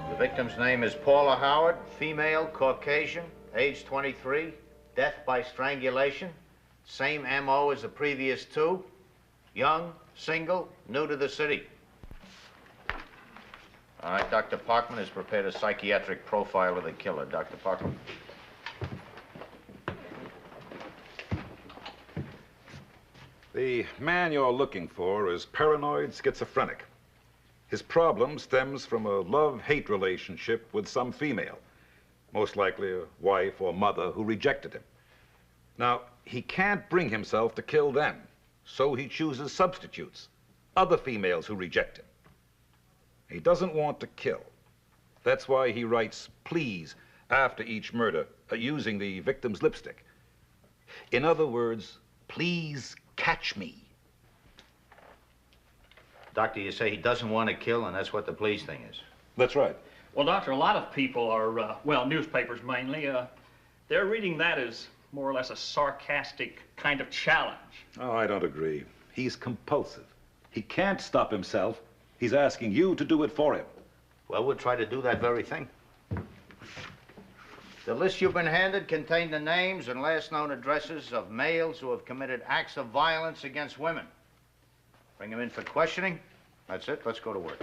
The victim's name is Paula Howard, female, Caucasian, age 23, death by strangulation, same MO as the previous two, young, single, new to the city. All right, Dr. Parkman has prepared a psychiatric profile of the killer. Dr. Parkman. The man you're looking for is paranoid schizophrenic. His problem stems from a love-hate relationship with some female, most likely a wife or mother who rejected him. Now, he can't bring himself to kill them, so he chooses substitutes, other females who reject him. He doesn't want to kill. That's why he writes please after each murder, using the victim's lipstick. In other words, please catch me. Doctor, you say he doesn't want to kill, and that's what the please thing is. That's right. Well, Doctor, a lot of people are, well, newspapers mainly, they're reading that as more or less a sarcastic kind of challenge. Oh, I don't agree. He's compulsive. He can't stop himself. He's asking you to do it for him. Well, we'll try to do that very thing. The list you've been handed contained the names and last known addresses of males who have committed acts of violence against women. Bring them in for questioning. That's it. Let's go to work.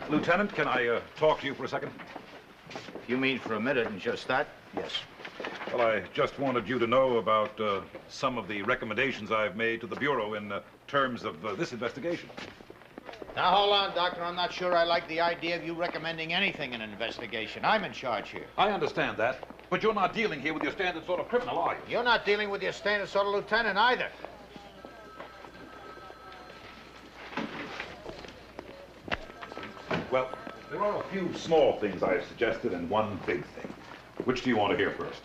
Lieutenant, can I talk to you for a second? If you mean for a minute and just that, yes. Well, I just wanted you to know about some of the recommendations I've made to the Bureau in terms of this investigation. Now, hold on, Doctor. I'm not sure I like the idea of you recommending anything in an investigation. I'm in charge here. I understand that, but you're not dealing here with your standard sort of criminal, are you? You're not dealing with your standard sort of lieutenant either. Well, there are a few small things I've suggested and one big thing. Which do you want to hear first?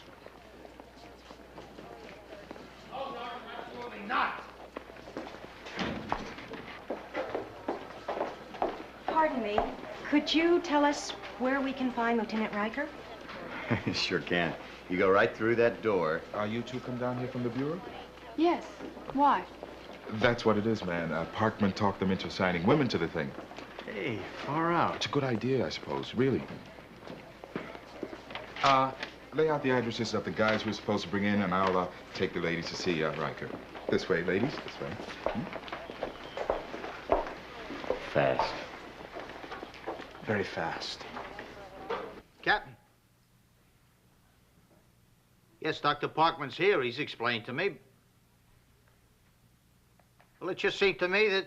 Oh, no, absolutely not. Pardon me. Could you tell us where we can find Lieutenant Riker? Sure can. You go right through that door. You two come down here from the Bureau? Yes. Why? That's what it is, man. Parkman talked them into assigning women to the thing. Hey, far out. It's a good idea, I suppose, really. Lay out the addresses of the guys we're supposed to bring in, and I'll take the ladies to see Riker. This way, ladies, this way. Fast. Very fast. Captain. Yes, Dr. Parkman's here. He's explained to me. Well, it just seemed to me that...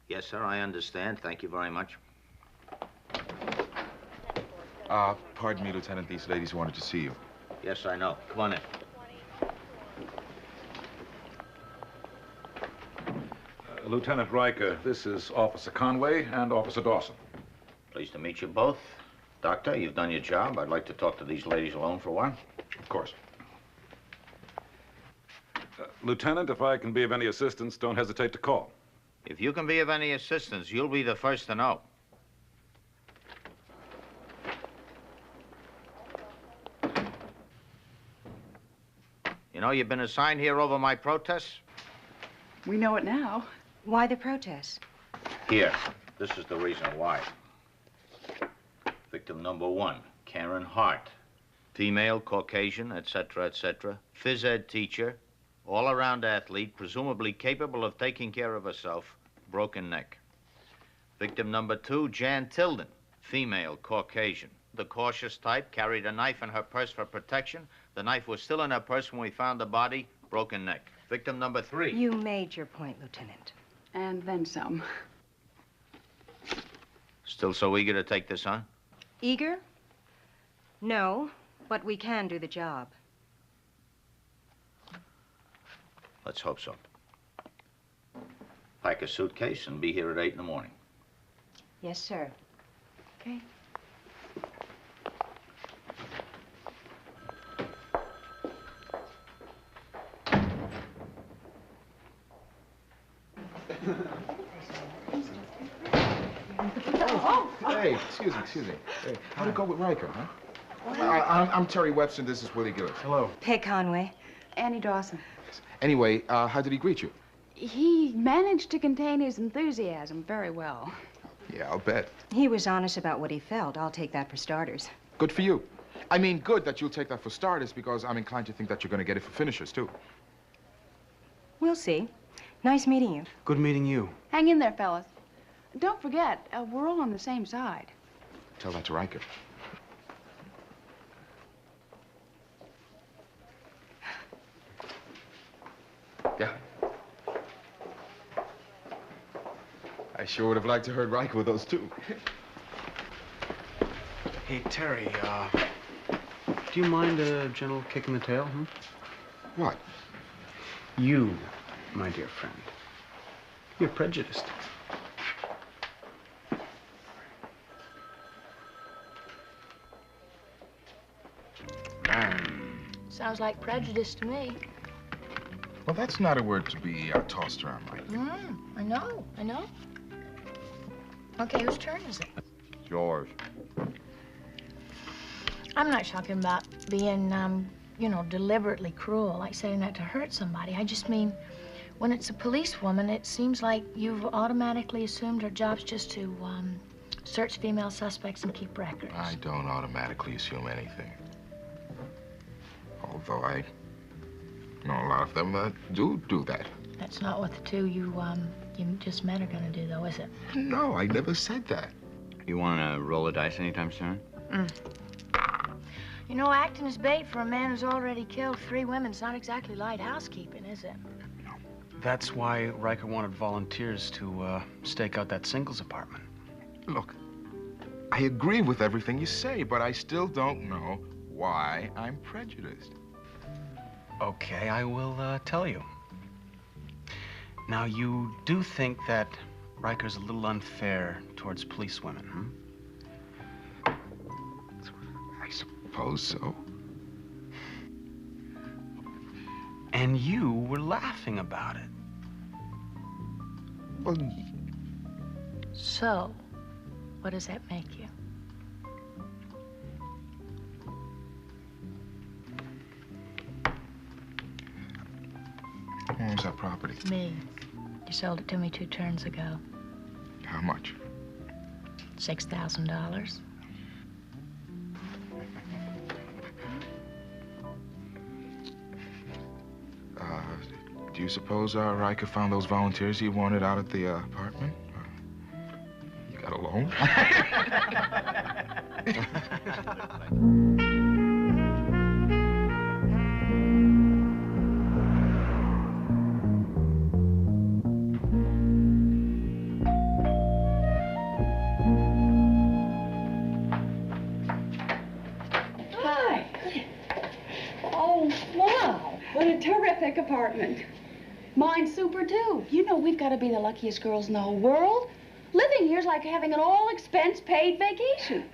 Yes, sir, I understand. Thank you very much. Pardon me, Lieutenant. These ladies wanted to see you. Yes, I know. Come on in. Lieutenant Riker, this is Officer Conway and Officer Dawson. Pleased to meet you both. Doctor, you've done your job. I'd like to talk to these ladies alone for a while. Of course. Lieutenant, if I can be of any assistance, don't hesitate to call. If you can be of any assistance, you'll be the first to know. You know, you've been assigned here over my protests? We know it now. Why the protests? Here. This is the reason why. Victim number 1, Karen Hart. Female, Caucasian, etc., etc. Phys ed teacher, all-around athlete, presumably capable of taking care of herself, broken neck. Victim number 2, Jan Tilden. Female, Caucasian. The cautious type, carried a knife in her purse for protection. The knife was still in her purse when we found the body, broken neck. Victim number 3. You made your point, Lieutenant. And then some. Still so eager to take this on? Eager? No, but we can do the job. Let's hope so. Pack a suitcase and be here at 8 in the morning. Yes, sir. Okay. Hey, excuse me. Hey, how'd it go with Riker, huh? I'm Terry Webster. This is Willie Gillis. Hello. Peg Conway. Annie Dawson. Anyway, how did he greet you? He managed to contain his enthusiasm very well. Yeah, I'll bet. He was honest about what he felt. I'll take that for starters. Good for you. I mean, good that you'll take that for starters, because I'm inclined to think that you're going to get it for finishers, too. We'll see. Nice meeting you. Good meeting you. Hang in there, fellas. Don't forget, we're all on the same side. Tell that to Riker. Yeah. I sure would have liked to heard Riker with those two. Hey, Terry, do you mind a gentle kick in the tail, What? You, my dear friend, you're prejudiced. Sounds like prejudice to me. Well, that's not a word to be tossed around like that. I know. Okay, whose turn is it? Yours. I'm not talking about being, deliberately cruel, like saying that to hurt somebody. I just mean, when it's a policewoman, it seems like you've automatically assumed her job's just to, search female suspects and keep records. I don't automatically assume anything. Although I know a lot of them do that. That's not what the two you just met are gonna do, though, is it? No, I never said that. You want to roll the dice anytime soon? You know, acting as bait for a man who's already killed 3 women's not exactly light housekeeping, is it? That's why Riker wanted volunteers to stake out that singles apartment. Look, I agree with everything you say, but I still don't know why I'm prejudiced. Okay, I will tell you. Now, you do think that Riker's a little unfair towards policewomen, I suppose so. And you were laughing about it. Well, So, what does that make you? who owns that property? Me. You sold it to me 2 turns ago. How much? $6,000. Do you suppose Riker found those volunteers he wanted out at the apartment? You got a loan? Hi. Oh, wow. What a terrific apartment. Mine's super, too. You know we've got to be the luckiest girls in the whole world. Living here's like having an all-expense-paid vacation.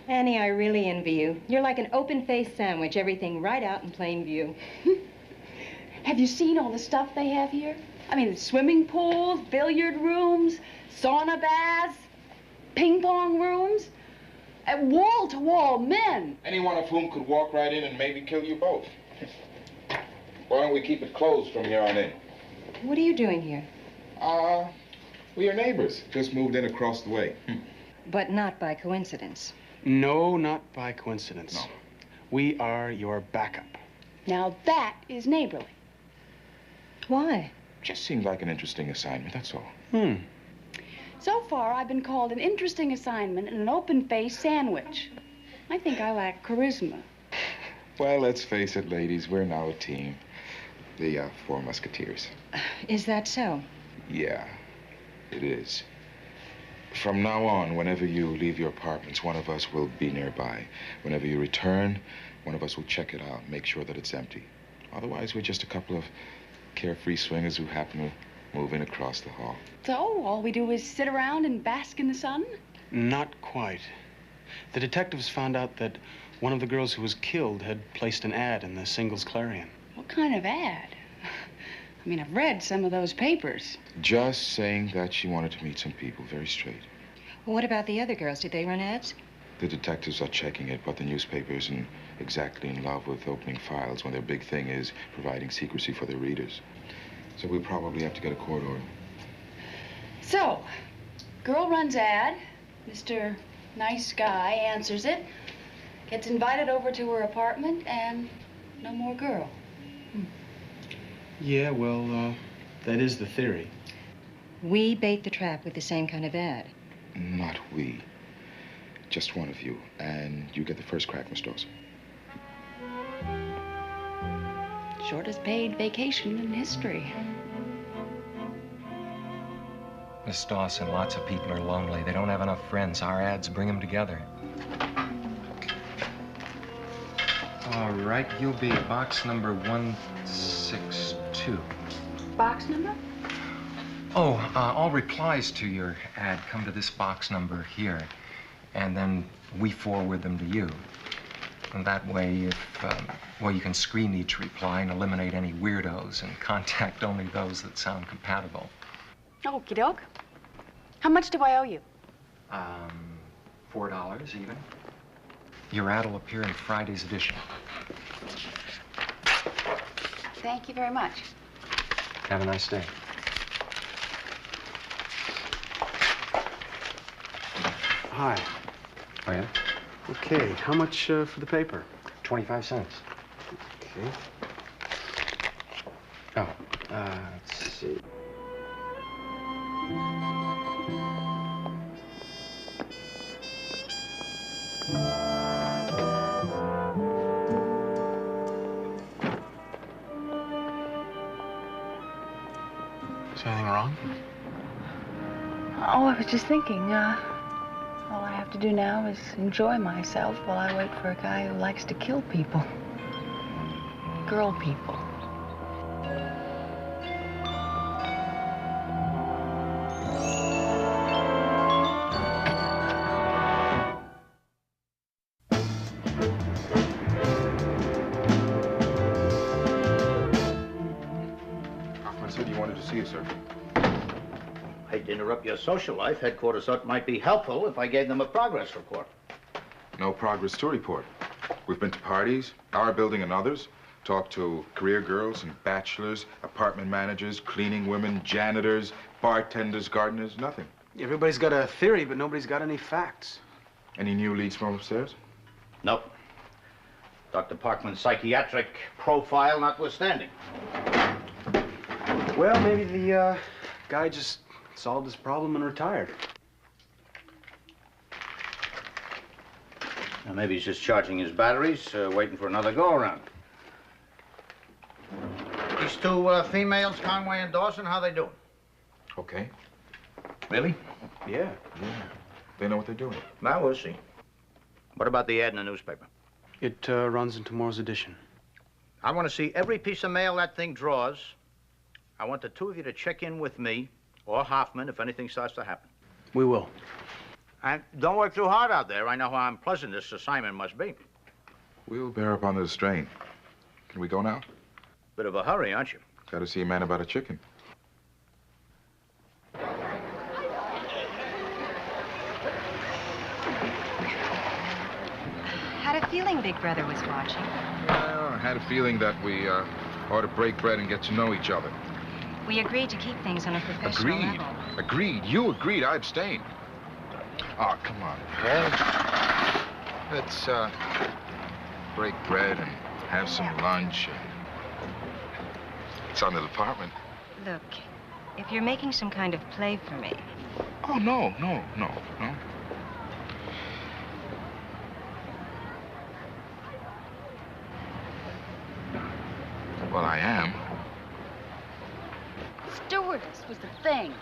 Annie, I really envy you. You're like an open-faced sandwich, everything right out in plain view. Have you seen all the stuff they have here? I mean, swimming pools, billiard rooms, sauna baths, ping pong rooms, and wall-to-wall men. Any one of whom could walk right in and maybe kill you both. Why don't we keep it closed from here on in? What are you doing here? We're neighbors. Just moved in across the way. But not by coincidence. No, not by coincidence. No. We are your backup. Now that is neighborly. Why? Just seemed like an interesting assignment, that's all. So far, I've been called an interesting assignment and an open-faced sandwich. I think I lack charisma. Well, let's face it, ladies, we're now a team. The 4 Musketeers. Is that so? Yeah, it is. From now on, whenever you leave your apartments, one of us will be nearby. Whenever you return, one of us will check it out, make sure that it's empty. Otherwise, we're just a couple of carefree swingers who happen to move in across the hall. So, all we do is sit around and bask in the sun? Not quite. The detectives found out that one of the girls who was killed had placed an ad in the Singles Clarion. What kind of ad? I mean, I've read some of those papers. Just saying that she wanted to meet some people, very straight. Well, what about the other girls? Did they run ads? The detectives are checking it, but the newspaper isn't exactly in love with opening files when their big thing is providing secrecy for their readers. So we'll probably have to get a court order. So, girl runs ad, Mr. Nice Guy answers it, gets invited over to her apartment, and no more girl. Yeah, well, that is the theory. We bait the trap with the same kind of ad. Not we. Just one of you. And you get the first crack, Miss Dawson. Shortest paid vacation in history. Miss Dawson, lots of people are lonely. They don't have enough friends. Our ads bring them together. All right, you'll be box number 162. Box number? Oh, all replies to your ad come to this box number here, and then we forward them to you. And that way, well, you can screen each reply and eliminate any weirdos and contact only those that sound compatible. Okie doke. How much do I owe you? $4 even. Your ad will appear in Friday's edition. Thank you very much. Have a nice day. Hi. Oh, yeah? Okay, how much for the paper? 25 cents. Okay. Oh, let's see. Is anything wrong? Oh, I was just thinking, all I have to do now is enjoy myself while I wait for a guy who likes to kill people. Girl people. Hoffman said you wanted to see you, sir. Hate to interrupt your social life. Headquarters thought it might be helpful if I gave them a progress report. No progress to report. We've been to parties, our building and others, talked to career girls and bachelors, apartment managers, cleaning women, janitors, bartenders, gardeners, nothing. Everybody's got a theory, but nobody's got any facts. Any new leads from upstairs? Nope. Dr. Parkman's psychiatric profile notwithstanding. Well, maybe the guy just solved his problem and retired. Now, maybe he's just charging his batteries, waiting for another go-around. These two females, Conway and Dawson, how they doing? Okay. Really? Yeah. They know what they're doing. Now, we'll see. What about the ad in the newspaper? It runs in tomorrow's edition. I want to see every piece of mail that thing draws. I want the two of you to check in with me or Hoffman if anything starts to happen. We will. And don't work too hard out there. I know how unpleasant this assignment must be. We'll bear up under the strain. Can we go now? Bit of a hurry, aren't you? Got to see a man about a chicken. Had a feeling Big Brother was watching. I had a feeling that we ought to break bread and get to know each other. We agreed to keep things on a professional level. Agreed. You agreed. I abstained. Oh, come on, Paul. Let's break bread and have some lunch. It's on the department. Look, if you're making some kind of play for me... Oh, no. Well, I am. Stewardess was the thing.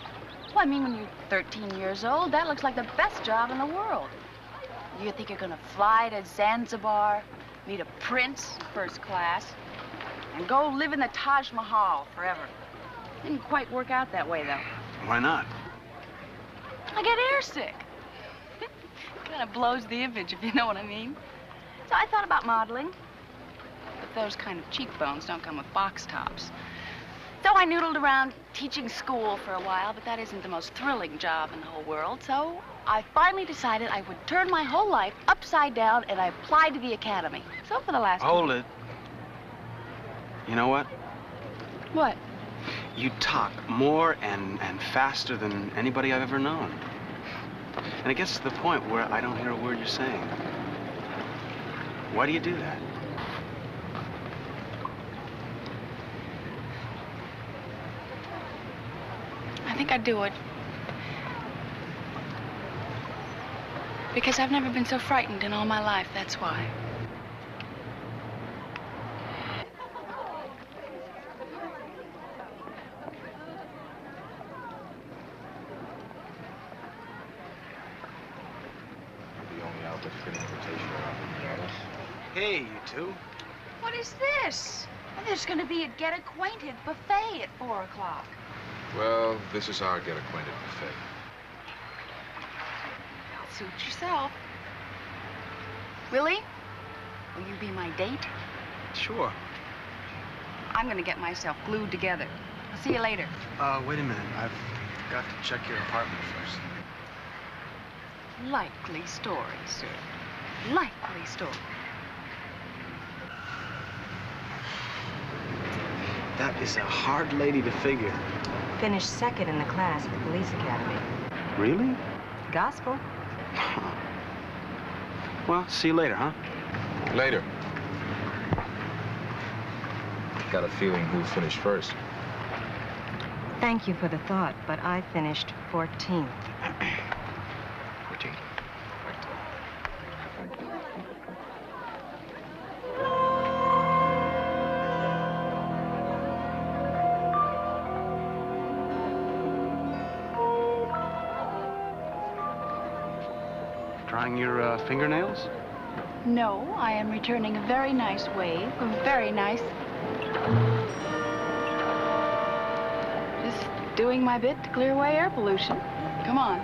Well, I mean, when you're 13 years old, that looks like the best job in the world. You think you're gonna fly to Zanzibar, meet a prince, first class, and go live in the Taj Mahal forever. Didn't quite work out that way, though. Why not? I get airsick. Kind of blows the image, if you know what I mean. So I thought about modeling. But those kind of cheekbones don't come with box tops. So I noodled around teaching school for a while, but that isn't the most thrilling job in the whole world. So I finally decided I would turn my whole life upside down, and I applied to the academy. So for the last... Hold it. You know what? What? You talk more and faster than anybody I've ever known. And it gets to the point where I don't hear a word you're saying. Why do you do that? I think I do it because I've never been so frightened in all my life, that's why. Hey, you two. What is this? There's going to be a Get Acquainted buffet at 4 o'clock. Well, this is our Get Acquainted buffet. Suit yourself. Willie, will you be my date? Sure. I'm going to get myself glued together. I'll see you later. Wait a minute. I've got to check your apartment first. Likely story, sir. Likely story. That is a hard lady to figure. Finished second in the class at the police academy. Really? Gospel. Well, see you later, huh? Later. Got a feeling who finished first. Thank you for the thought, but I finished 14th. 14. Drying your fingernails? No, I am returning a very nice wave. Very nice. Just doing my bit to clear away air pollution. Come on.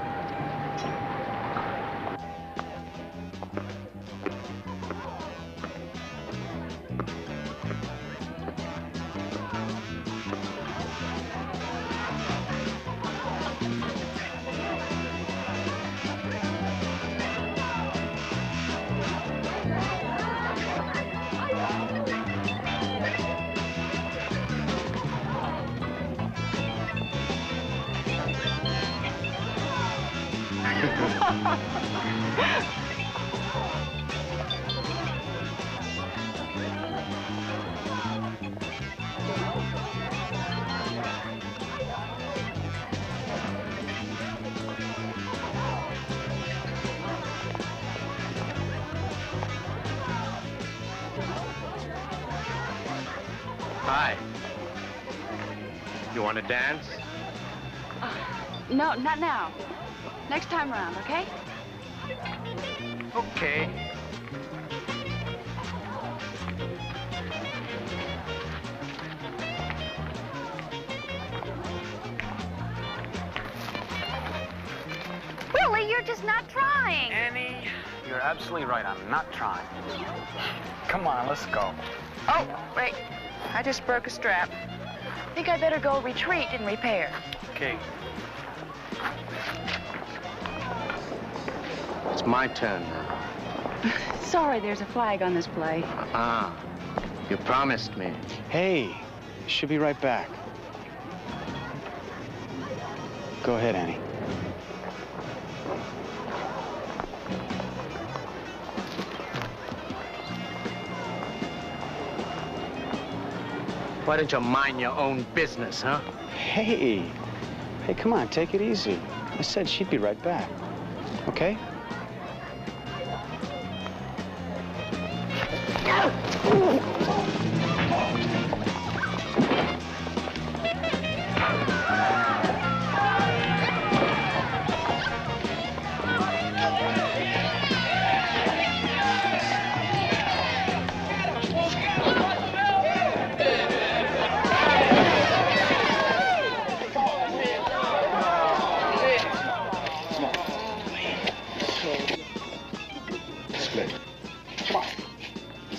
Hi. You want to dance? No, not now. Next time around, okay? Okay. Willie, you're just not trying. Annie, you're absolutely right. I'm not trying. Come on, let's go. Oh, wait. I just broke a strap. Think I better go retreat and repair. Okay. It's my turn now. Sorry, there's a flag on this play. You promised me. Hey, should be right back. Go ahead, Annie. Why don't you mind your own business, huh? Hey, come on, take it easy. I said she'd be right back, okay?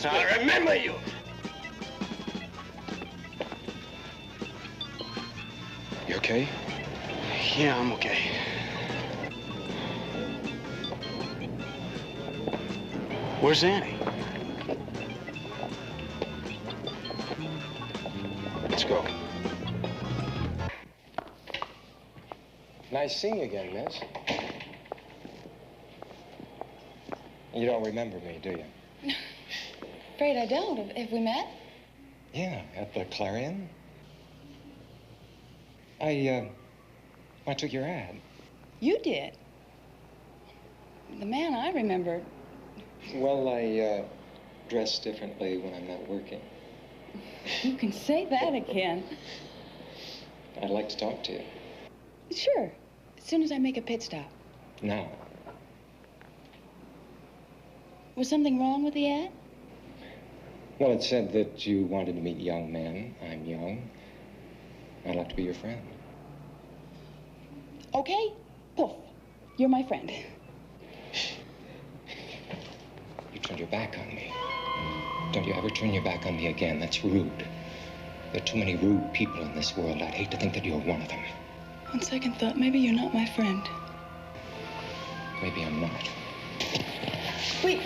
I remember you. You okay? Yeah, I'm okay. Where's Annie? Let's go. Nice seeing you again, miss. You don't remember me, do you? Afraid I don't. Have we met? Yeah, at the Clarion. I took your ad. You did. The man I remembered. Well, I dress differently when I'm not working. You can say that again. I'd like to talk to you. Sure. As soon as I make a pit stop. Now. Was something wrong with the ad? Well, it said that you wanted to meet young men. I'm young. I'd like to be your friend. Okay. Poof. You're my friend. You turned your back on me. Don't you ever turn your back on me again. That's rude. There are too many rude people in this world. I'd hate to think that you're one of them. On second thought, maybe you're not my friend. Maybe I'm not. Wait.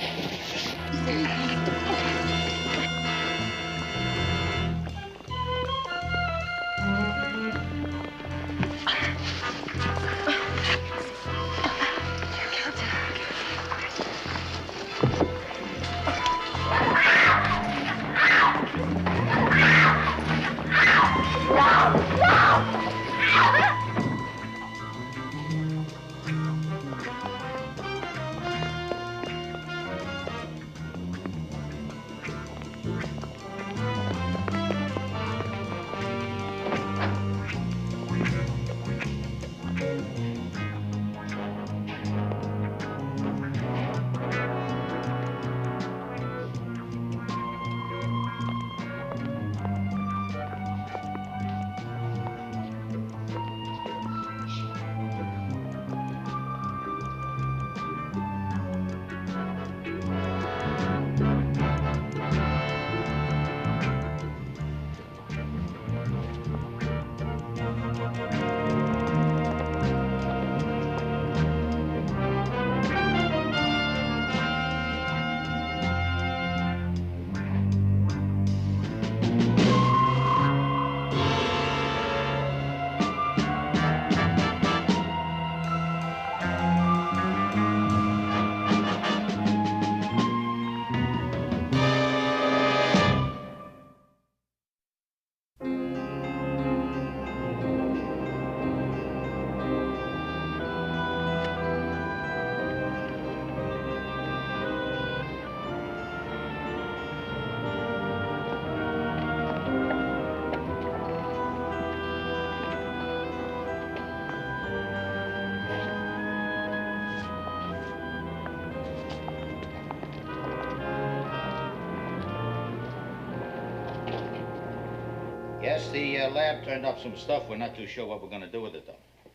Yes, the lab turned up some stuff. We're not too sure what we're going to do with it, though.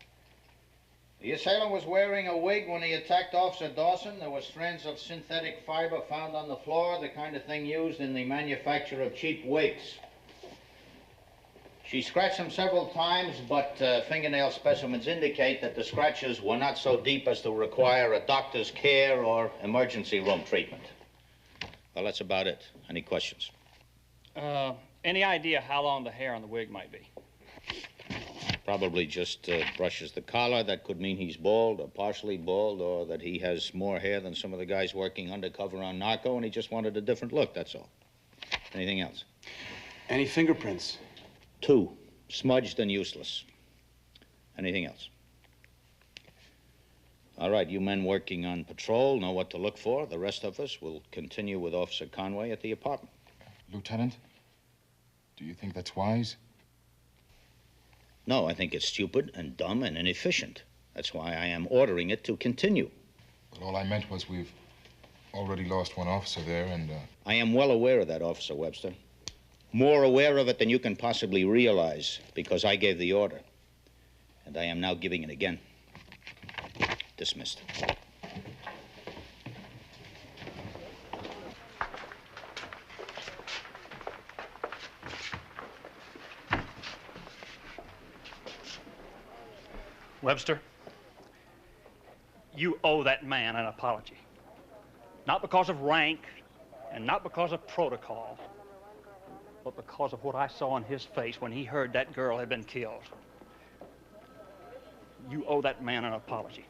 The assailant was wearing a wig when he attacked Officer Dawson. There were strands of synthetic fiber found on the floor, the kind of thing used in the manufacture of cheap wigs. She scratched him several times, but fingernail specimens indicate that the scratches were not so deep as to require a doctor's care or emergency room treatment. Well, that's about it. Any questions? Any idea how long the hair on the wig might be? Probably just brushes the collar. That could mean he's bald or partially bald, or that he has more hair than some of the guys working undercover on Narco, and he just wanted a different look, that's all. Anything else? Any fingerprints? 2, smudged and useless. Anything else? All right, you men working on patrol know what to look for. The rest of us will continue with Officer Conway at the apartment. Lieutenant, do you think that's wise? No, I think it's stupid and dumb and inefficient. That's why I am ordering it to continue. But all I meant was we've already lost one officer there, and... I am well aware of that, Officer Webster. More aware of it than you can possibly realize, because I gave the order. And I am now giving it again. Dismissed. Webster, you owe that man an apology. Not because of rank and not because of protocol, but because of what I saw on his face when he heard that girl had been killed. You owe that man an apology.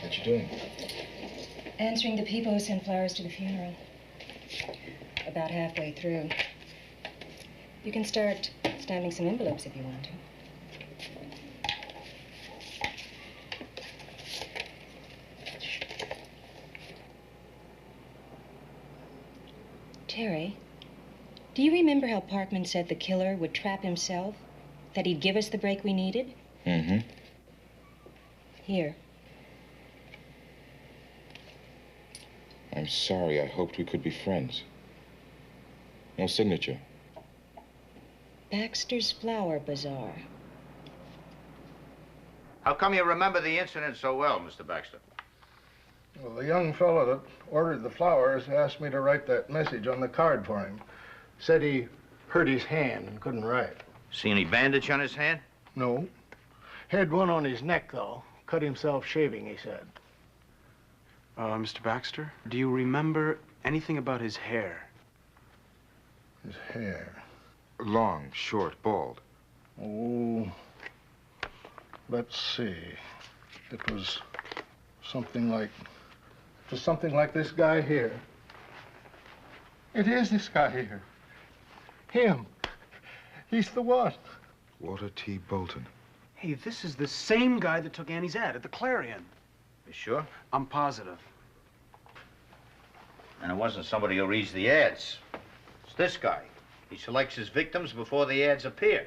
What you doing? Answering the people who sent flowers to the funeral. About halfway through. You can start stamping some envelopes if you want to. Terry, do you remember how Parkman said the killer would trap himself? That he'd give us the break we needed? Mm-hmm. Here. I'm sorry. I hoped we could be friends. No signature. Baxter's Flower Bazaar. How come you remember the incident so well, Mr. Baxter? Well, the young fellow that ordered the flowers asked me to write that message on the card for him. Said he hurt his hand and couldn't write. See any bandage on his hand? No. Had one on his neck, though. Cut himself shaving, he said. Mr. Baxter, do you remember anything about his hair? His hair? Long, short, bald. Oh, let's see. It was something like this guy here. It is this guy here. Him. He's the one. Walter T. Bolton. Hey, this is the same guy that took Annie's ad at the Clarion. You sure? I'm positive. And it wasn't somebody who reads the ads. It's this guy. He selects his victims before the ads appear.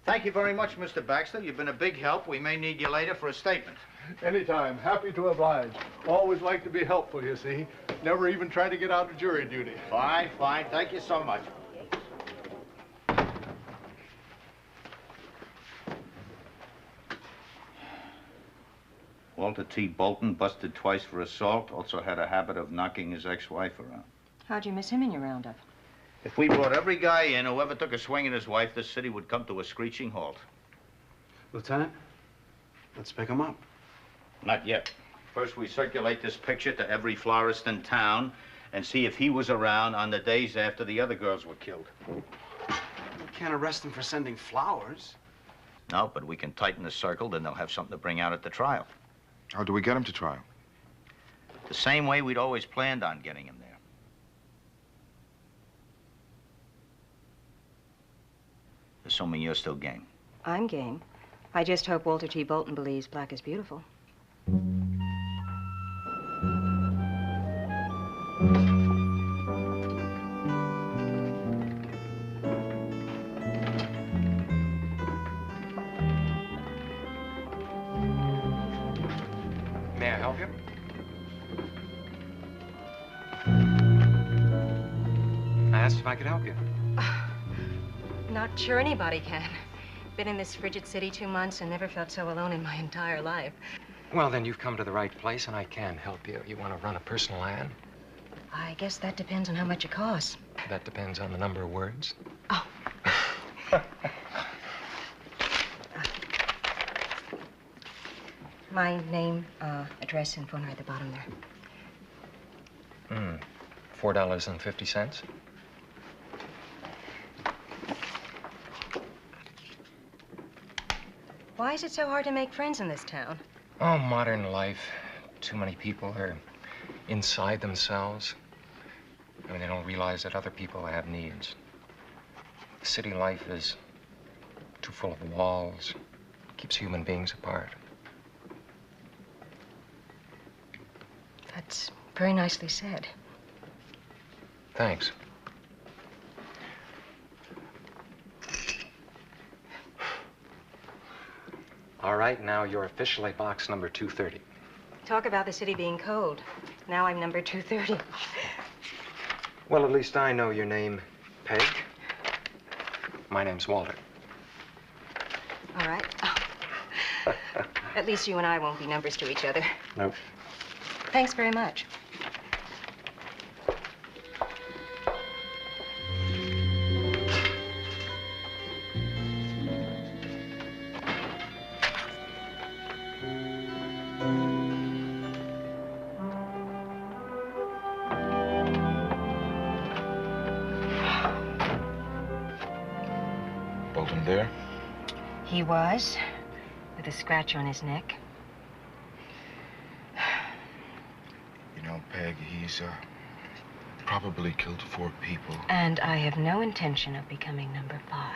Thank you very much, Mr. Baxter. You've been a big help. We may need you later for a statement. Anytime. Happy to oblige. Always like to be helpful, you see. Never even try to get out of jury duty. Fine, fine. Thank you so much. Walter T. Bolton, busted twice for assault, also had a habit of knocking his ex-wife around. How'd you miss him in your roundup? If we brought every guy in who ever took a swing at his wife, this city would come to a screeching halt. Lieutenant, let's pick him up. Not yet. First, we circulate this picture to every florist in town and see if he was around on the days after the other girls were killed. Can't arrest them for sending flowers. No, but we can tighten the circle, then they'll have something to bring out at the trial. How do we get him to trial? The same way we'd always planned on getting him there. Assuming you're still game. I'm game. I just hope Walter T. Bolton believes black is beautiful. May I help you? I asked if I could help you. Not sure anybody can. Been in this frigid city 2 months and never felt so alone in my entire life. Well, then you've come to the right place, and I can help you. You want to run a personal ad? I guess that depends on how much it costs. That depends on the number of words. Oh. My name, address, and phone are at the bottom there. $4.50. Why is it so hard to make friends in this town? Oh, modern life. Too many people are inside themselves. I mean, they don't realize that other people have needs. City life is too full of walls. Keeps human beings apart. That's very nicely said. Thanks. All right, now you're officially box number 230. Talk about the city being cold. Now I'm number 230. Well, at least I know your name, Peg. My name's Walter. All right. At least you and I won't be numbers to each other. Nope. Thanks very much. Bolton there? He was, with a scratch on his neck. You know, Peg, he's probably killed 4 people. And I have no intention of becoming number 5.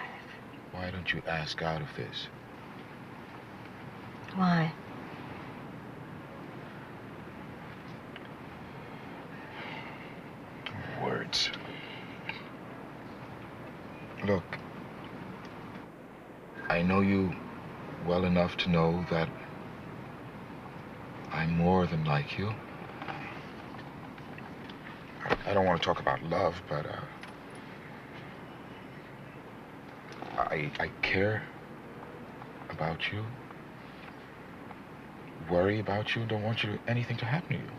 Why don't you ask out of this? Why? Words. Look, I know you well enough to know that I'm more than like you. I don't want to talk about love, but I care about you, worry about you, don't want anything to happen to you.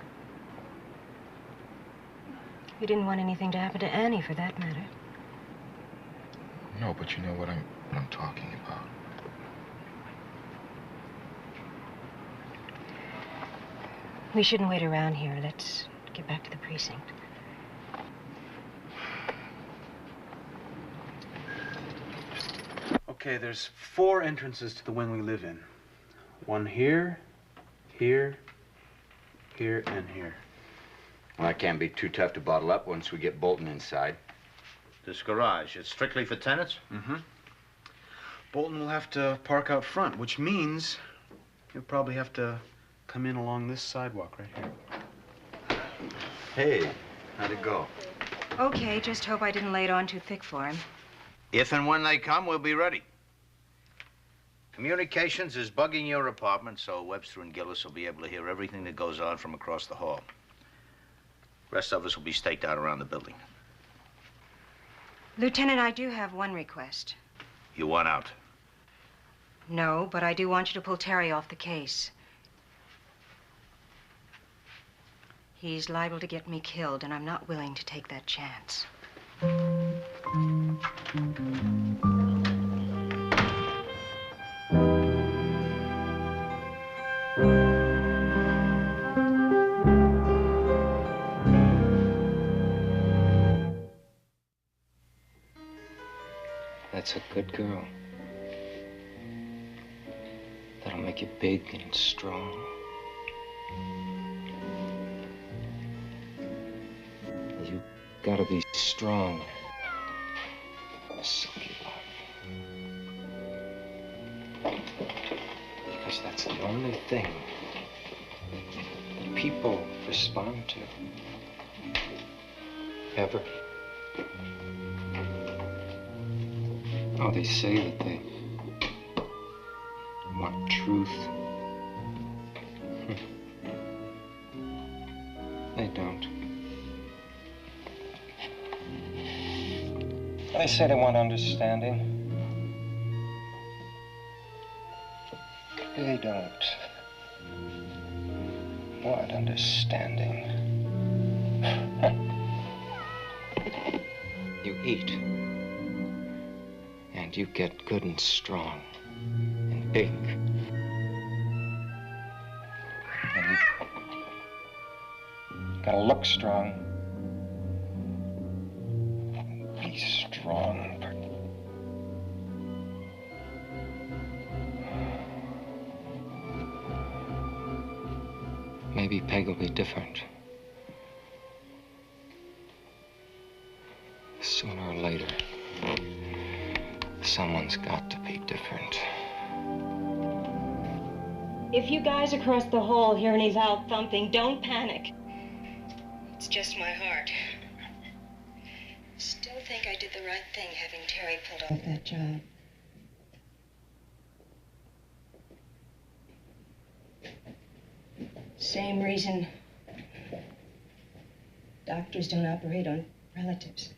You didn't want anything to happen to Annie, for that matter. No, but you know what I'm talking about. We shouldn't wait around here. Let's get back to the precinct. Okay, there's 4 entrances to the wing we live in. One here, here, here, and here. Well, that can't be too tough to bottle up once we get Bolton inside. This garage, it's strictly for tenants? Mm-hmm. Bolton will have to park out front, which means he'll probably have to come in along this sidewalk right here. Hey, how'd it go? Okay, just hope I didn't lay it on too thick for him. If and when they come, we'll be ready. Communications is bugging your apartment, so Webster and Gillis will be able to hear everything that goes on from across the hall. Rest of us will be staked out around the building. Lieutenant, I do have one request. You want out? No, but I do want you to pull Terry off the case. He's liable to get me killed, and I'm not willing to take that chance. That's girl. That'll make you big and strong. You gotta be strong. Silky love. Because that's the only thing that people respond to. Ever. Oh, they say that they want truth. They don't. They say they want understanding. They don't want understanding. You eat, and you get good and strong and big. And you gotta look strong. Be strong. Maybe Peg will be different. Sooner or later, someone's got to be different. If you guys across the hall hear he's out thumping, don't panic. It's just my heart. Still think I did the right thing having Terry pulled off that job. Same reason doctors don't operate on relatives.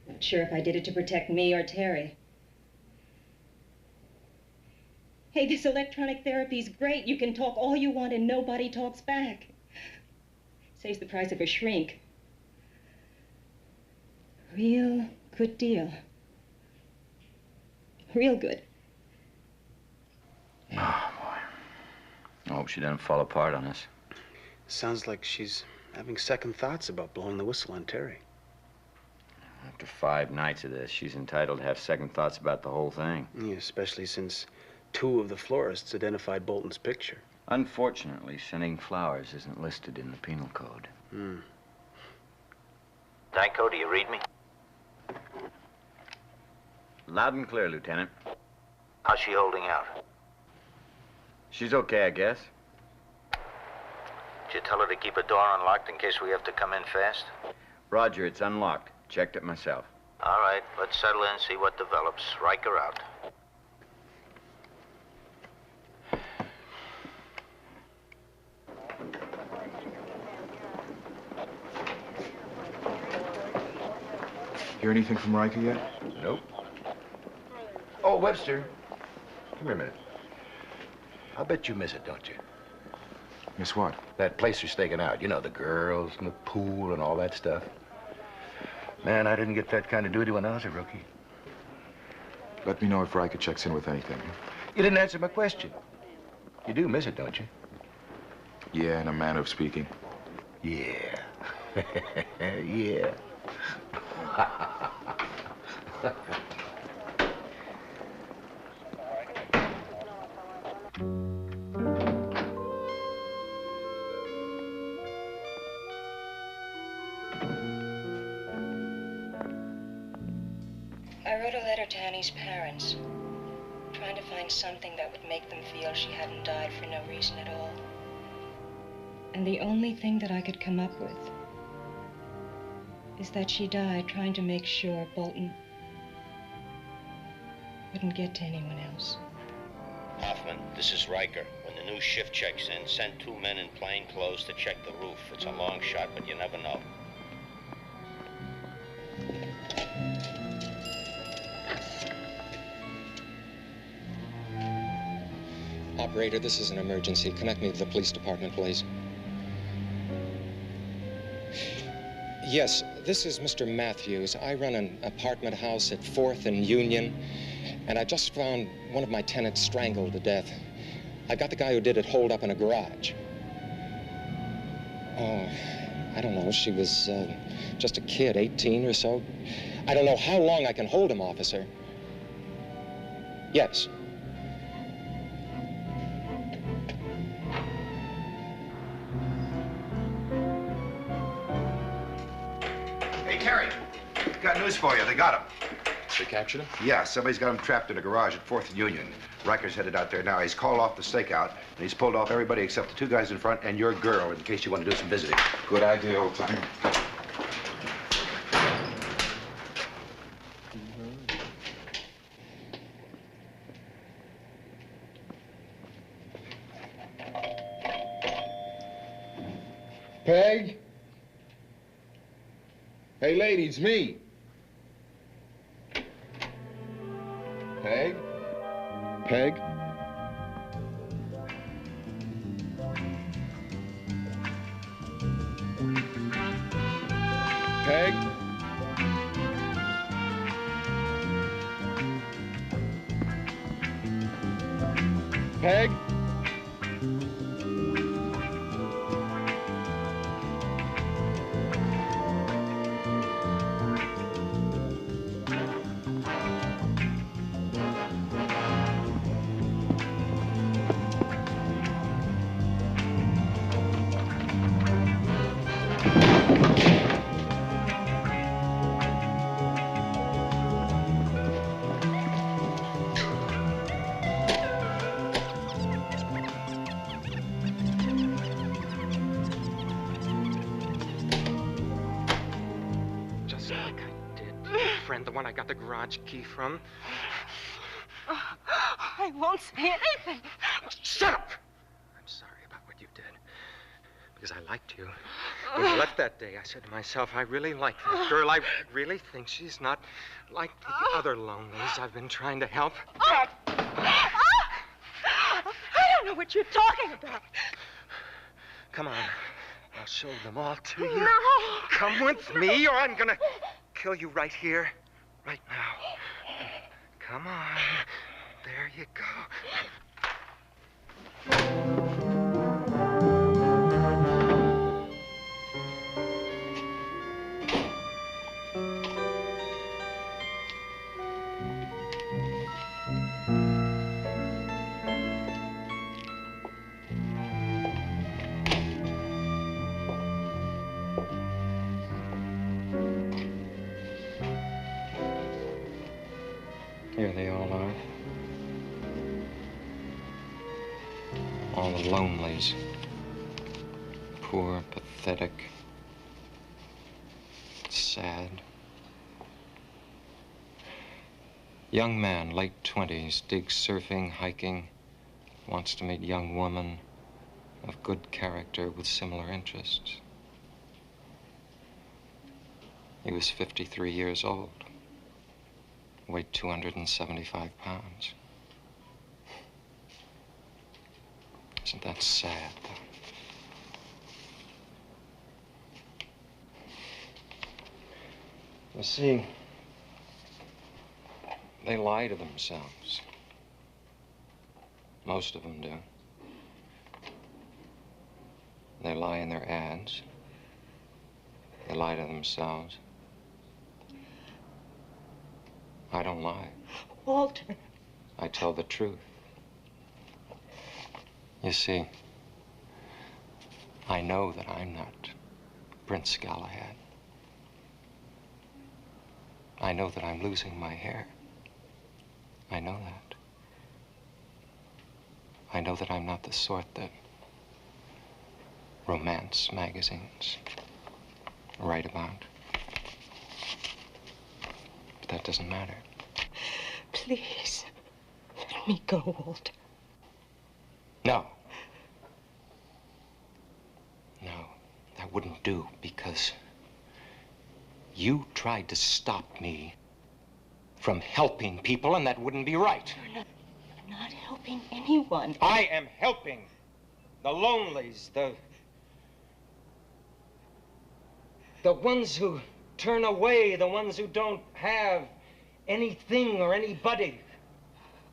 Not sure if I did it to protect me or Terry. Hey, this electronic therapy's great. You can talk all you want and nobody talks back. Saves the price of a shrink. Real good deal. Real good. Oh, boy. I hope she doesn't fall apart on us. Sounds like she's having second thoughts about blowing the whistle on Terry. After 5 nights of this, she's entitled to have second thoughts about the whole thing. Yeah, especially since 2 of the florists identified Bolton's picture. Unfortunately, sending flowers isn't listed in the penal code. Danko, do you read me? Loud and clear, Lieutenant. How's she holding out? She's okay, I guess. Did you tell her to keep the door unlocked in case we have to come in fast? Roger, it's unlocked. Checked it myself. All right, let's settle in and see what develops. Riker out. Hear anything from Riker yet? Nope. Oh, Webster. Come here a minute. I bet you miss it, don't you? Miss what? That place you're staking out. You know, the girls and the pool and all that stuff. Man, I didn't get that kind of duty when I was a rookie. Let me know if Riker checks in with anything. You didn't answer my question. You do miss it, don't you? Yeah, in a manner of speaking. Yeah. Yeah. I wrote a letter to Annie's parents, trying to find something that would make them feel she hadn't died for no reason at all. And the only thing that I could come up with is that she died trying to make sure Bolton wouldn't get to anyone else. Hoffman, this is Riker. When the new shift checks in, send 2 men in plain clothes to check the roof. It's a long shot, but you never know. Operator, this is an emergency. Connect me to the police department, please. Yes, this is Mr. Matthews. I run an apartment house at 4th and Union, and I just found one of my tenants strangled to death. I got the guy who did it holed up in a garage. Oh, I don't know, she was just a kid, 18 or so. I don't know how long I can hold him, officer. Yes. Hey, Terry, got news for you. They got him. They captured him? Yeah, somebody's got him trapped in a garage at 4th and Union. Riker's headed out there now. He's called off the stakeout, and he's pulled off everybody except the 2 guys in front and your girl, in case you want to do some visiting. Good idea, old timer. Peg? Hey, lady, it's me. Peg? Peg? Peg? Peg? The one I got the garage key from. I won't say anything. Shut up! I'm sorry about what you did. Because I liked you. When you left that day, I said to myself, I really like that girl. I really think she's not like the other lonelies I've been trying to help. I don't know what you're talking about. Come on. I'll show them all to you. No. Come with me, or I'm gonna kill you right here. Right now. Come on. There you go. Here they all are. All the lonelies. Poor, pathetic, sad. Young man, late 20s, digs surfing, hiking, wants to meet young woman of good character with similar interests. He was 53 years old. Weighed 275 pounds. Isn't that sad, though? You see, they lie to themselves. Most of them do. They lie in their ads. They lie to themselves. I don't lie. Walter. I tell the truth. You see, I know that I'm not Prince Galahad. I know that I'm losing my hair. I know that. I know that I'm not the sort that romance magazines write about. But that doesn't matter. Please, let me go, Walter. No. No, that wouldn't do, because you tried to stop me from helping people, and that wouldn't be right. You're not helping anyone. I am helping the lonelies, the ones who turn away, the ones who don't have anything or anybody.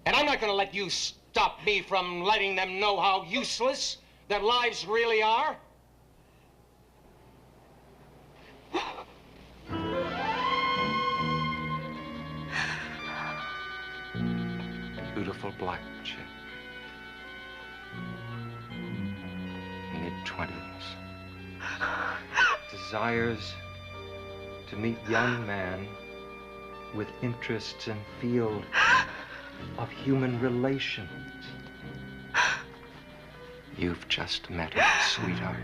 And I'm not going to let you stop me from letting them know how useless their lives really are. beautiful black chick. Mid-20s. Desires to meet young man with interests in field of human relations. You've just met him, sweetheart.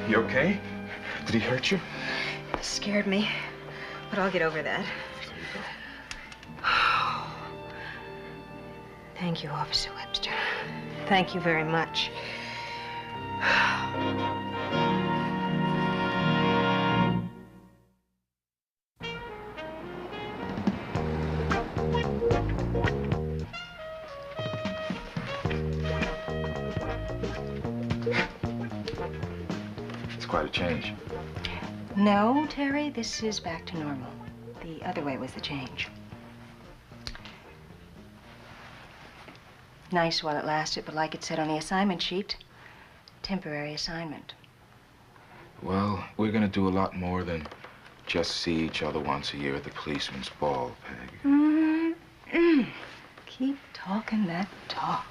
You okay? Did he hurt you? Scared me, but I'll get over that. Thank you, Officer Webster. Thank you very much. It's quite a change. No, Terry, this is back to normal. The other way was the change. Nice while it lasted, but like it said on the assignment sheet, temporary assignment. Well, we're gonna do a lot more than just see each other once a year at the policeman's ball, Peg. Keep talking that talk.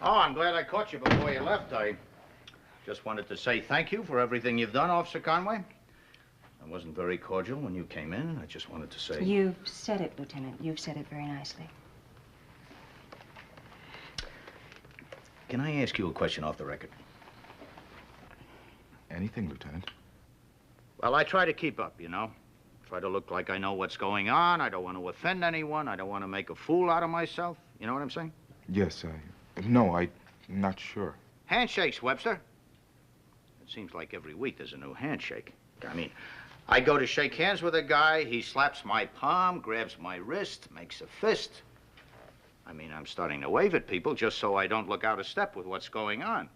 Oh, I'm glad I caught you before you left. I just wanted to say thank you for everything you've done, Officer Conway. I wasn't very cordial when you came in. I just wanted to say... You've said it, Lieutenant. You've said it very nicely. Can I ask you a question off the record? Anything, Lieutenant. Well, I try to keep up, you know. Try to look like I know what's going on. I don't want to offend anyone. I don't want to make a fool out of myself. You know what I'm saying? Yes, no, I'm not sure. Handshakes, Webster. It seems like every week there's a new handshake. I mean, I go to shake hands with a guy, he slaps my palm, grabs my wrist, makes a fist. I mean, I'm starting to wave at people just so I don't look out of step with what's going on.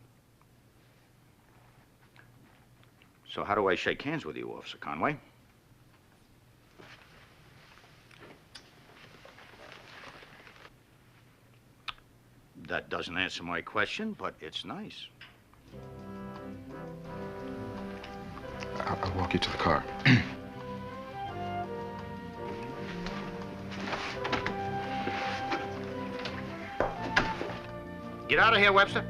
So how do I shake hands with you, Officer Conway? That doesn't answer my question, but it's nice. I'll walk you to the car. Get out of here, Webster.